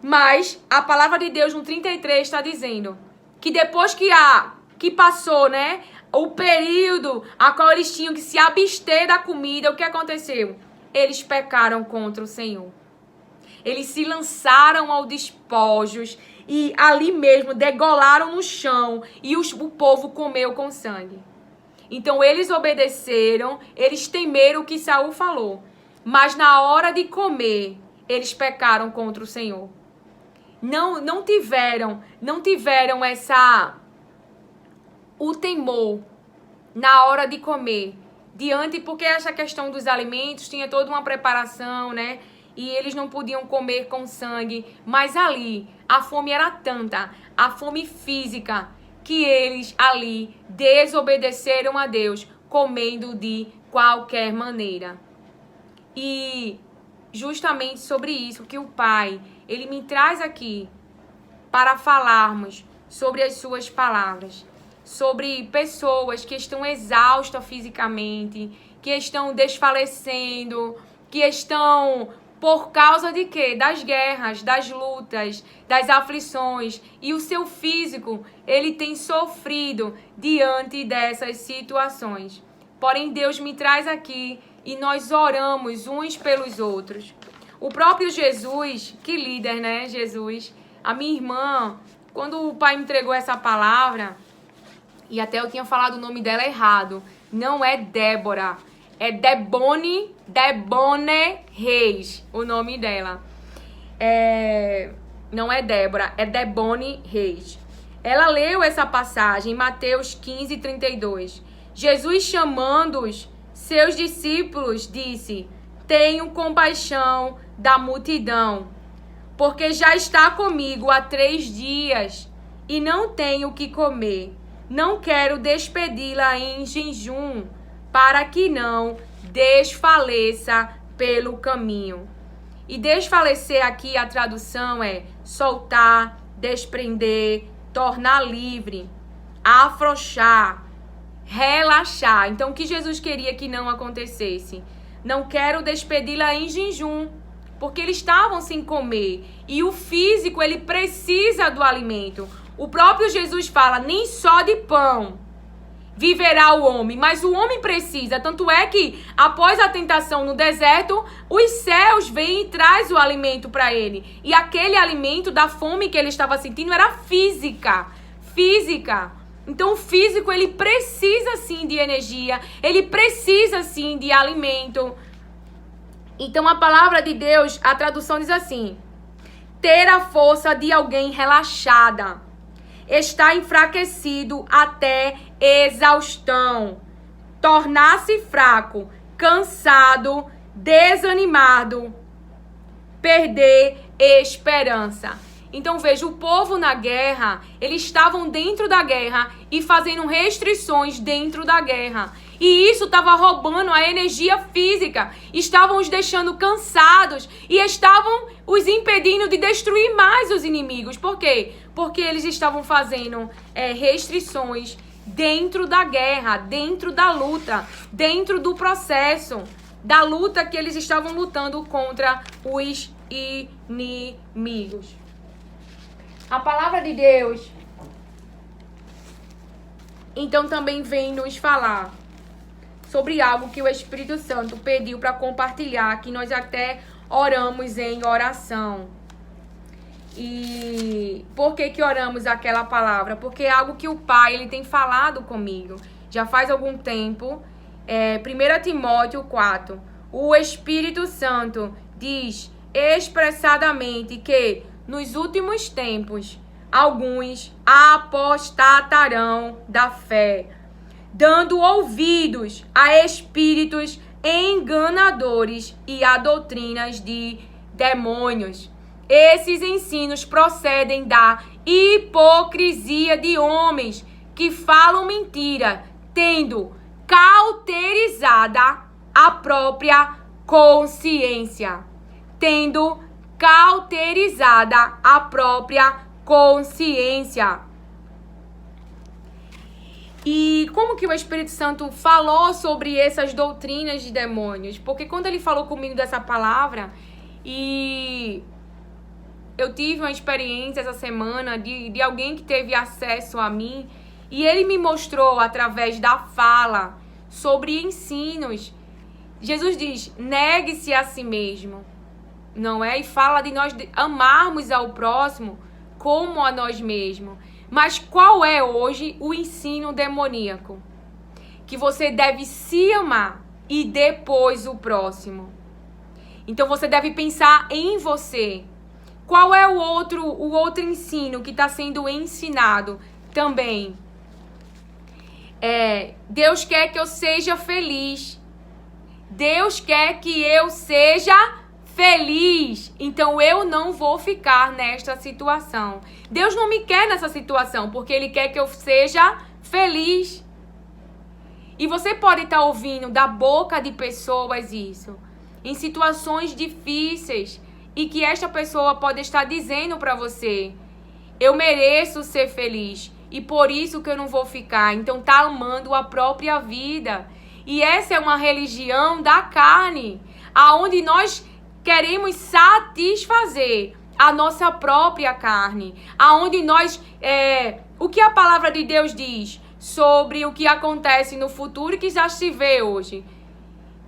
Mas a palavra de Deus no 33 está dizendo que depois que passou, né, o período a qual eles tinham que se abster da comida, o que aconteceu? Eles pecaram contra o Senhor. Eles se lançaram ao despojos e ali mesmo degolaram no chão e o povo comeu com sangue. Então eles obedeceram, eles temeram o que Saul falou, mas na hora de comer, eles pecaram contra o Senhor. Não tiveram o temor na hora de comer, porque essa questão dos alimentos tinha toda uma preparação, né? E eles não podiam comer com sangue, mas ali a fome era tanta, a fome física, que eles ali desobedeceram a Deus, comendo de qualquer maneira. E justamente sobre isso que o Pai, ele me traz aqui para falarmos sobre as suas palavras, sobre pessoas que estão exaustas fisicamente, que estão desfalecendo, que estão por causa de quê? Das guerras, das lutas, das aflições. E o seu físico, ele tem sofrido diante dessas situações. Porém, Deus me traz aqui e nós oramos uns pelos outros. O próprio Jesus, que líder, né? Jesus, a minha irmã, quando o Pai me entregou essa palavra, e até eu tinha falado o nome dela errado, não é Débora, é Debone Reis, o nome dela. Não é Débora, é Debone Reis. Ela leu essa passagem em Mateus 15, 32. Jesus, chamando os seus discípulos, disse: tenho compaixão da multidão, porque já está comigo há 3 dias e não tenho o que comer. Não quero despedi-la em jejum, para que não desfaleça pelo caminho. E desfalecer aqui, a tradução é soltar, desprender, tornar livre, afrouxar, relaxar. Então, o que Jesus queria que não acontecesse? Não quero despedi-la em jejum, porque eles estavam sem comer. E o físico, ele precisa do alimento. O próprio Jesus fala, nem só de pão viverá o homem, mas o homem precisa. Tanto é que, após a tentação no deserto, os céus vêm e traz o alimento para ele. E aquele alimento da fome que ele estava sentindo era física. Então, o físico, ele precisa sim de energia, ele precisa sim de alimento. Então, a palavra de Deus, a tradução diz assim: ter a força de alguém relaxada, está enfraquecido até exaustão, tornar-se fraco, cansado, desanimado, perder esperança. Então veja, o povo na guerra, eles estavam dentro da guerra e fazendo restrições dentro da guerra. E isso estava roubando a energia física, estavam os deixando cansados e estavam os impedindo de destruir mais os inimigos. Por quê? Porque eles estavam fazendo restrições dentro da guerra, dentro da luta, dentro do processo da luta que eles estavam lutando contra os inimigos. A palavra de Deus, então, também vem nos falar sobre algo que o Espírito Santo pediu para compartilhar, que nós até oramos em oração. E por que oramos aquela palavra? Porque é algo que o Pai ele tem falado comigo já faz algum tempo. 1 Timóteo 4, o Espírito Santo diz expressadamente que nos últimos tempos alguns apostatarão da fé, dando ouvidos a espíritos enganadores e a doutrinas de demônios. Esses ensinos procedem da hipocrisia de homens que falam mentira, tendo cauterizada a própria consciência. Tendo cauterizada a própria consciência. E como que o Espírito Santo falou sobre essas doutrinas de demônios? Porque quando ele falou comigo dessa palavra, e eu tive uma experiência essa semana de alguém que teve acesso a mim, e ele me mostrou através da fala sobre ensinos. Jesus diz, negue-se a si mesmo, não é? E fala de nós amarmos ao próximo como a nós mesmos. Mas qual é hoje o ensino demoníaco? Que você deve se amar e depois o próximo. Então você deve pensar em você. Qual é o outro ensino que está sendo ensinado também? Deus quer que eu seja feliz. Deus quer que eu seja feliz. Então eu não vou ficar nesta situação. Deus não me quer nessa situação, porque Ele quer que eu seja feliz. E você pode estar ouvindo da boca de pessoas isso, em situações difíceis, e que esta pessoa pode estar dizendo para você, eu mereço ser feliz, e por isso que eu não vou ficar. Então tá amando a própria vida. E essa é uma religião da carne, aonde nós queremos satisfazer a nossa própria carne, aonde nós, o que a palavra de Deus diz sobre o que acontece no futuro e que já se vê hoje,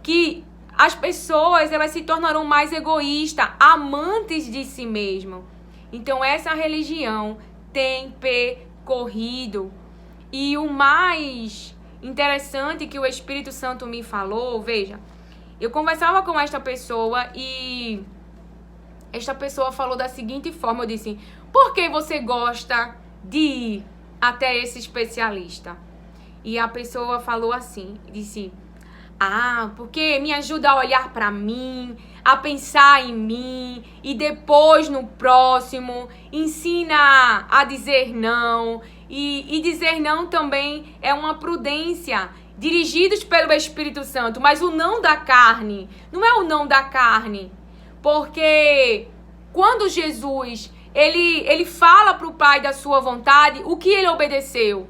que as pessoas elas se tornarão mais egoístas, amantes de si mesmo. Então essa religião tem percorrido. E o mais interessante que o Espírito Santo me falou, veja, eu conversava com esta pessoa e esta pessoa falou da seguinte forma, eu disse, por que você gosta de ir até esse especialista? E a pessoa falou assim, disse, porque me ajuda a olhar para mim, a pensar em mim e depois no próximo, ensina a dizer não. E dizer não também é uma prudência, dirigidos pelo Espírito Santo, mas o não da carne, não é o não da carne, porque quando Jesus, ele fala para o Pai da sua vontade, o que ele obedeceu?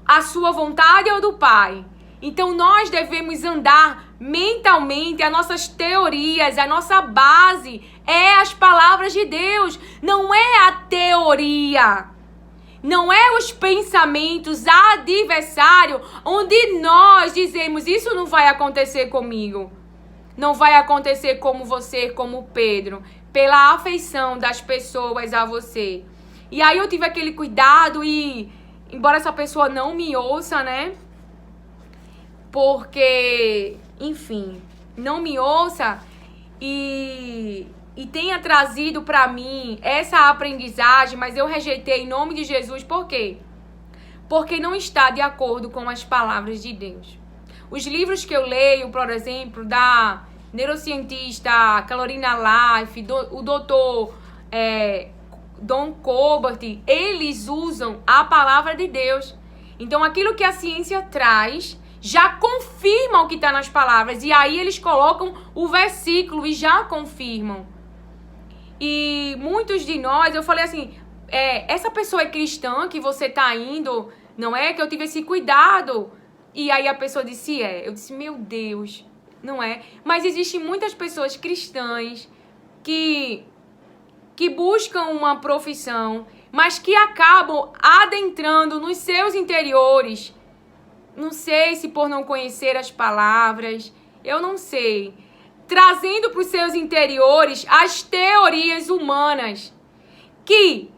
A sua vontade ou do Pai? Então nós devemos andar mentalmente, as nossas teorias, a nossa base é as palavras de Deus, não é a teoria. Não é os pensamentos adversários onde nós dizemos, isso não vai acontecer comigo. Não vai acontecer como você, como Pedro, pela afeição das pessoas a você. E aí eu tive aquele cuidado e, embora essa pessoa não me ouça, né? Porque, enfim, não me ouça e tenha trazido para mim essa aprendizagem, mas eu rejeitei em nome de Jesus. Por quê? Porque não está de acordo com as palavras de Deus. Os livros que eu leio, por exemplo, da neurocientista Carolina Leif, o doutor Don Colbert, eles usam a palavra de Deus. Então, aquilo que a ciência traz já confirma o que está nas palavras. E aí eles colocam o versículo e já confirmam. E muitos de nós, eu falei assim, essa pessoa é cristã que você está indo, não é? Que eu tive esse cuidado. E aí a pessoa disse, Eu disse, meu Deus, não é? Mas existem muitas pessoas cristãs que buscam uma profissão, mas que acabam adentrando nos seus interiores. Não sei se por não conhecer as palavras, eu não sei. Trazendo para os seus interiores as teorias humanas. Que,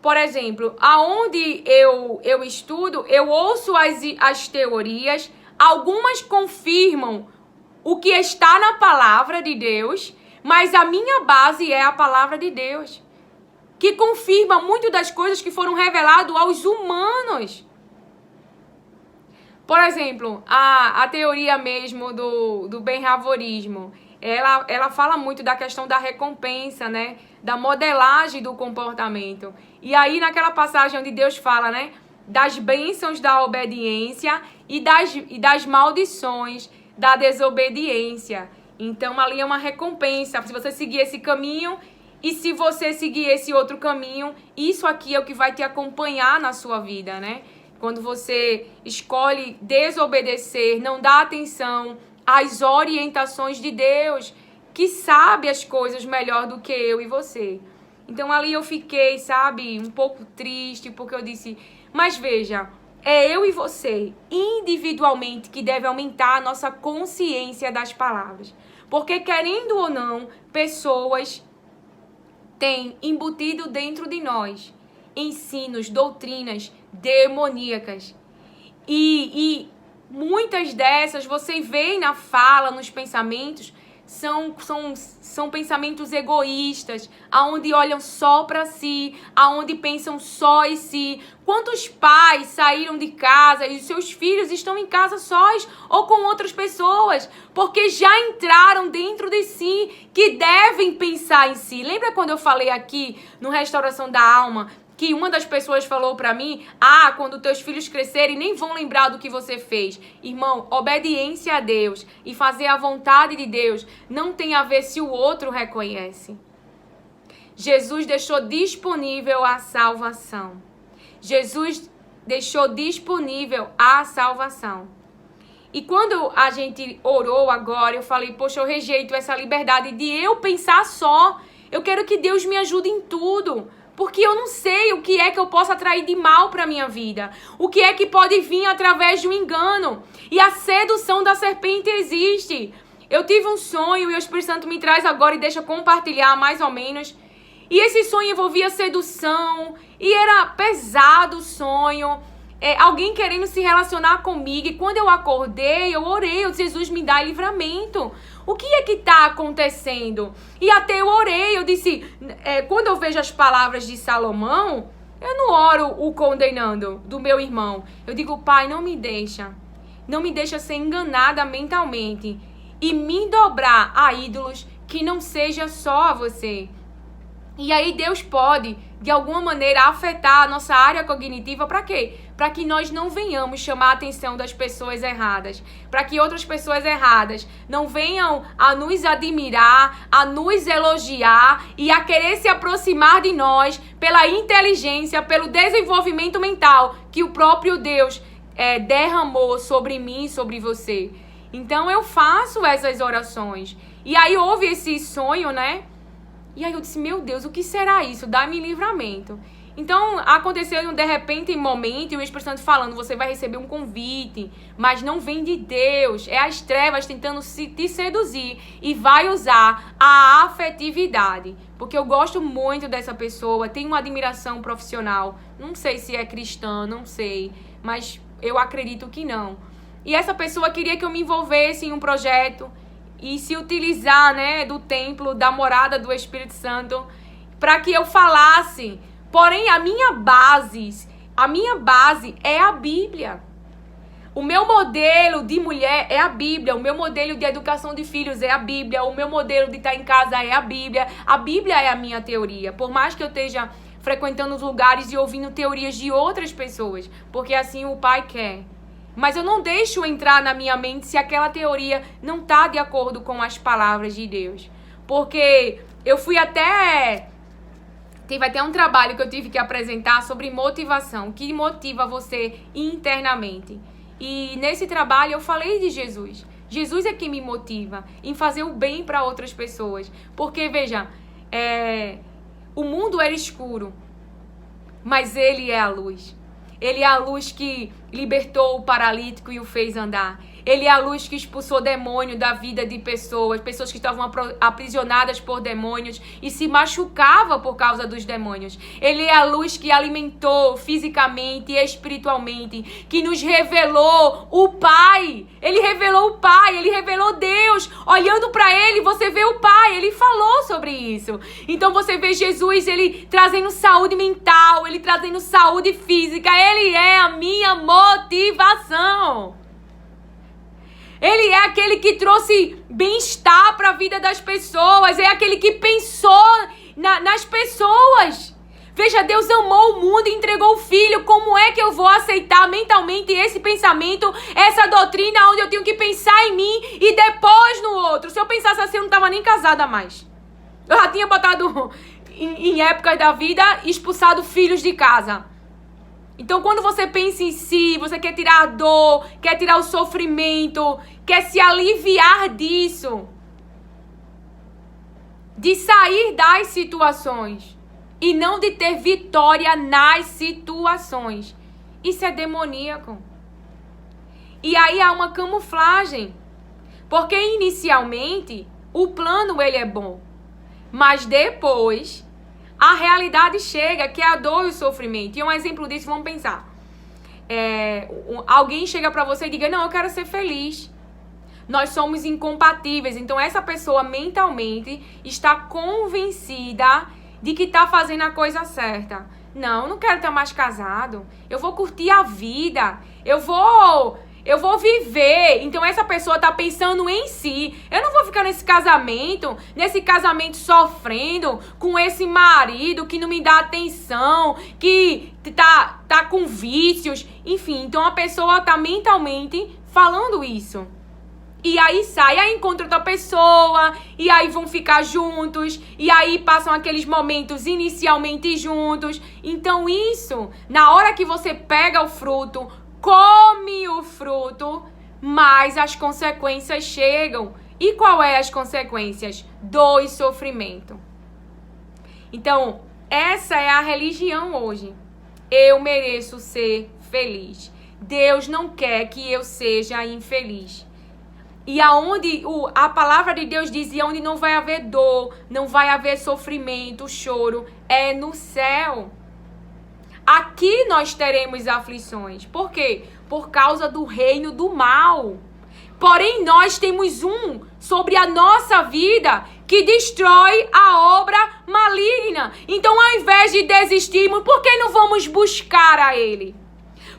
por exemplo, aonde eu estudo, eu ouço as teorias, algumas confirmam o que está na palavra de Deus, mas a minha base é a palavra de Deus, que confirma muito das coisas que foram reveladas aos humanos. Por exemplo, a teoria mesmo do benravorismo, ela fala muito da questão da recompensa, né? Da modelagem do comportamento. E aí, naquela passagem onde Deus fala, né? Das bênçãos da obediência e das maldições da desobediência. Então, ali é uma recompensa. Se você seguir esse caminho e se você seguir esse outro caminho, isso aqui é o que vai te acompanhar na sua vida, né? Quando você escolhe desobedecer, não dá atenção às orientações de Deus, que sabe as coisas melhor do que eu e você. Então ali eu fiquei, sabe, um pouco triste, porque eu disse, mas veja, é eu e você, individualmente, que deve aumentar a nossa consciência das palavras. Porque, querendo ou não, pessoas têm embutido dentro de nós ensinos, doutrinas demoníacas. E muitas dessas você vê na fala, nos pensamentos, são pensamentos egoístas, aonde olham só para si, aonde pensam só em si. Quantos pais saíram de casa e os seus filhos estão em casa sós ou com outras pessoas, porque já entraram dentro de si, que devem pensar em si. Lembra quando eu falei aqui no Restauração da Alma, que uma das pessoas falou pra mim, quando teus filhos crescerem, nem vão lembrar do que você fez. Irmão, obediência a Deus e fazer a vontade de Deus não tem a ver se o outro reconhece. Jesus deixou disponível a salvação. Jesus deixou disponível a salvação. E quando a gente orou agora, eu falei, poxa, eu rejeito essa liberdade de eu pensar só. Eu quero que Deus me ajude em tudo. Porque eu não sei o que é que eu posso atrair de mal para a minha vida. O que é que pode vir através de um engano. E a sedução da serpente existe. Eu tive um sonho e o Espírito Santo me traz agora e deixa compartilhar mais ou menos. E esse sonho envolvia sedução. E era pesado o sonho. Alguém querendo se relacionar comigo. E quando eu acordei, eu orei. Eu disse, Jesus, me dá livramento. O que é que está acontecendo? E até eu orei, eu disse, quando eu vejo as palavras de Salomão, eu não oro o condenando do meu irmão. Eu digo, Pai, não me deixa ser enganada mentalmente e me dobrar a ídolos que não seja só a você. E aí Deus pode, de alguma maneira, afetar a nossa área cognitiva para quê? Para que nós não venhamos chamar a atenção das pessoas erradas. Para que outras pessoas erradas não venham a nos admirar, a nos elogiar e a querer se aproximar de nós pela inteligência, pelo desenvolvimento mental que o próprio Deus derramou sobre mim e sobre você. Então eu faço essas orações. E aí houve esse sonho, né? E aí eu disse, meu Deus, o que será isso? Dá-me livramento. Então, aconteceu de repente, em momento, e o Espírito Santo falando, você vai receber um convite, mas não vem de Deus. É as trevas tentando te seduzir e vai usar a afetividade. Porque eu gosto muito dessa pessoa, tenho uma admiração profissional. Não sei se é cristã, não sei, mas eu acredito que não. E essa pessoa queria que eu me envolvesse em um projeto e se utilizar, né, do templo, da morada do Espírito Santo, para que eu falasse. Porém, a minha base é a Bíblia. O meu modelo de mulher é a Bíblia. O meu modelo de educação de filhos é a Bíblia. O meu modelo de estar em casa é a Bíblia. A Bíblia é a minha teoria. Por mais que eu esteja frequentando os lugares e ouvindo teorias de outras pessoas. Porque assim o Pai quer. Mas eu não deixo entrar na minha mente se aquela teoria não está de acordo com as palavras de Deus. Porque eu fui até... Teve até um trabalho que eu tive que apresentar sobre motivação. O que motiva você internamente. E nesse trabalho eu falei de Jesus. Jesus é quem me motiva em fazer o bem para outras pessoas. Porque, veja, o mundo era escuro, mas Ele é a luz. Ele é a luz que libertou o paralítico e o fez andar. Ele é a luz que expulsou demônio da vida de pessoas que estavam aprisionadas por demônios e se machucavam por causa dos demônios. Ele é a luz que alimentou fisicamente e espiritualmente, que nos revelou o Pai. Ele revelou o Pai, Ele revelou Deus. Olhando para Ele, você vê o Pai. Ele falou sobre isso. Então você vê Jesus, Ele trazendo saúde mental, Ele trazendo saúde física. Ele é a minha motivação. Ele é aquele que trouxe bem-estar para a vida das pessoas. É aquele que pensou nas pessoas. Veja, Deus amou o mundo e entregou o Filho. Como é que eu vou aceitar mentalmente esse pensamento, essa doutrina onde eu tenho que pensar em mim e depois no outro? Se eu pensasse assim, eu não estava nem casada mais. Eu já tinha botado, em épocas da vida, expulsado filhos de casa. Então, quando você pensa em si, você quer tirar a dor, quer tirar o sofrimento, quer se aliviar disso, de sair das situações e não de ter vitória nas situações. Isso é demoníaco. E aí há uma camuflagem, porque inicialmente o plano ele é bom, mas depois a realidade chega, que é a dor e o sofrimento. E um exemplo disso, vamos pensar. Alguém chega pra você e diga, não, eu quero ser feliz. Nós somos incompatíveis. Então essa pessoa mentalmente está convencida de que está fazendo a coisa certa. Não, eu não quero estar mais casado. Eu vou curtir a vida. Eu vou viver. Então essa pessoa tá pensando em si. Eu não vou ficar nesse casamento sofrendo com esse marido que não me dá atenção, que tá com vícios. Enfim, então a pessoa tá mentalmente falando isso. E aí sai, aí encontra outra pessoa, e aí vão ficar juntos, e aí passam aqueles momentos inicialmente juntos. Então isso, na hora que você pega o fruto, come o fruto, mas as consequências chegam. E qual é as consequências? Dor e sofrimento. Então, essa é a religião hoje. Eu mereço ser feliz. Deus não quer que eu seja infeliz. E aonde a palavra de Deus diz, e onde não vai haver dor, não vai haver sofrimento, choro, é no céu. Aqui nós teremos aflições. Por quê? Por causa do reino do mal. Porém, nós temos um sobre a nossa vida que destrói a obra maligna. Então, ao invés de desistirmos, por que não vamos buscar a Ele?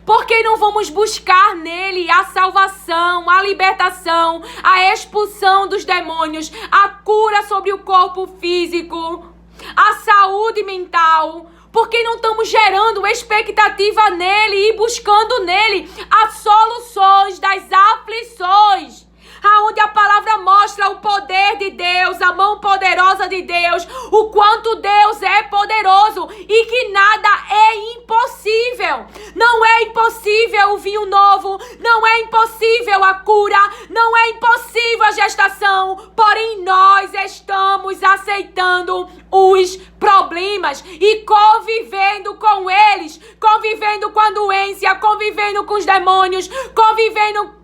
Por que não vamos buscar nele a salvação, a libertação, a expulsão dos demônios, a cura sobre o corpo físico, a saúde mental? Por que não estamos gerando expectativa nele e buscando nele as soluções das aflições? Aonde a palavra mostra o poder de Deus, a mão poderosa de Deus, o quanto Deus é poderoso e que nada é impossível. Não é impossível o vinho novo, não é impossível a cura, não é impossível a gestação, porém nós estamos aceitando os problemas e convivendo com eles, convivendo com a doença, convivendo com os demônios, convivendo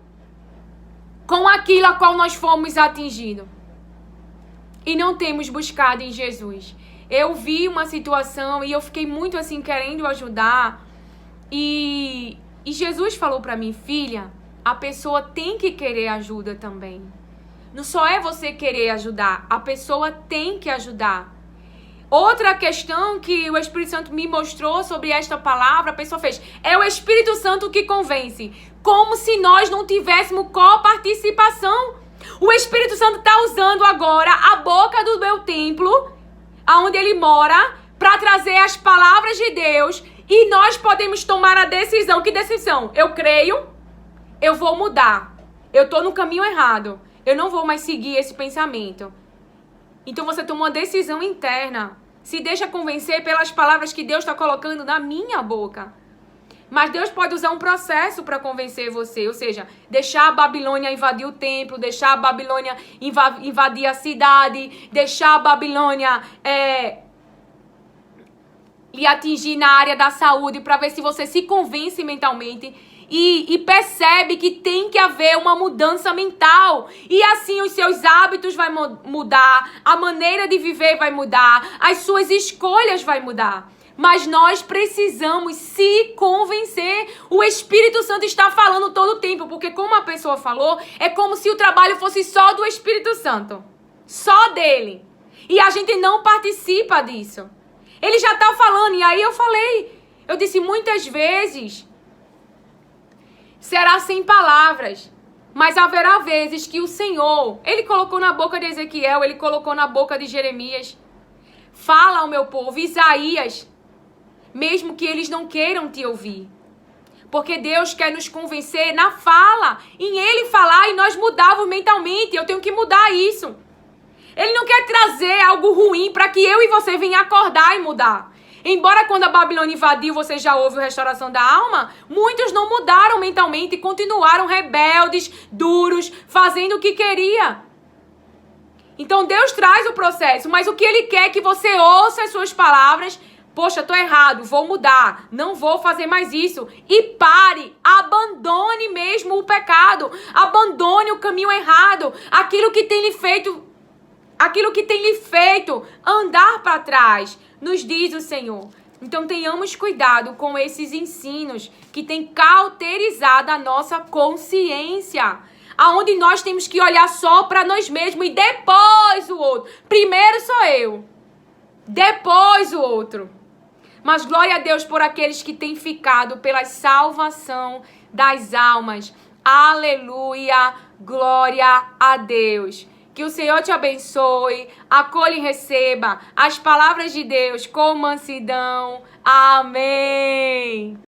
com aquilo a qual nós fomos atingidos. E não temos buscado em Jesus. Eu vi uma situação e eu fiquei muito assim querendo ajudar. E Jesus falou para mim, filha, a pessoa tem que querer ajuda também. Não só é você querer ajudar, a pessoa tem que ajudar. Outra questão que o Espírito Santo me mostrou sobre esta palavra, a pessoa fez, é o Espírito Santo que convence. Como se nós não tivéssemos coparticipação. O Espírito Santo está usando agora a boca do meu templo, aonde ele mora, para trazer as palavras de Deus, e nós podemos tomar a decisão. Que decisão? Eu creio, eu vou mudar. Eu estou no caminho errado. Eu não vou mais seguir esse pensamento. Então você toma uma decisão interna. Se deixa convencer pelas palavras que Deus está colocando na minha boca. Mas Deus pode usar um processo para convencer você. Ou seja, deixar a Babilônia invadir o templo, deixar a Babilônia invadir a cidade, deixar a Babilônia lhe atingir na área da saúde, para ver se você se convence mentalmente e percebe que tem que haver uma mudança mental. E assim os seus hábitos vão mudar, a maneira de viver vai mudar, as suas escolhas vão mudar. Mas nós precisamos se convencer. O Espírito Santo está falando todo o tempo, porque como a pessoa falou, é como se o trabalho fosse só do Espírito Santo. Só dele. E a gente não participa disso. Ele já está falando, e aí eu disse muitas vezes, será sem palavras, mas haverá vezes que o Senhor, ele colocou na boca de Ezequiel, ele colocou na boca de Jeremias, fala ao meu povo, Isaías, mesmo que eles não queiram te ouvir. Porque Deus quer nos convencer na fala, em ele falar e nós mudarmos mentalmente. Eu tenho que mudar isso. Ele não quer trazer algo ruim para que eu e você venham acordar e mudar. Embora quando a Babilônia invadiu, você já ouve a restauração da alma, muitos não mudaram mentalmente e continuaram rebeldes, duros, fazendo o que queria. Então Deus traz o processo, mas o que ele quer é que você ouça as suas palavras. Poxa, tô errado, vou mudar, não vou fazer mais isso. E pare, abandone mesmo o pecado, abandone o caminho errado, aquilo que tem lhe feito andar para trás, nos diz o Senhor. Então tenhamos cuidado com esses ensinos que têm cauterizado a nossa consciência, aonde nós temos que olhar só para nós mesmos e depois o outro. Primeiro sou eu, depois o outro. Mas glória a Deus por aqueles que têm ficado pela salvação das almas. Aleluia, glória a Deus. Que o Senhor te abençoe, acolha e receba as palavras de Deus com mansidão. Amém.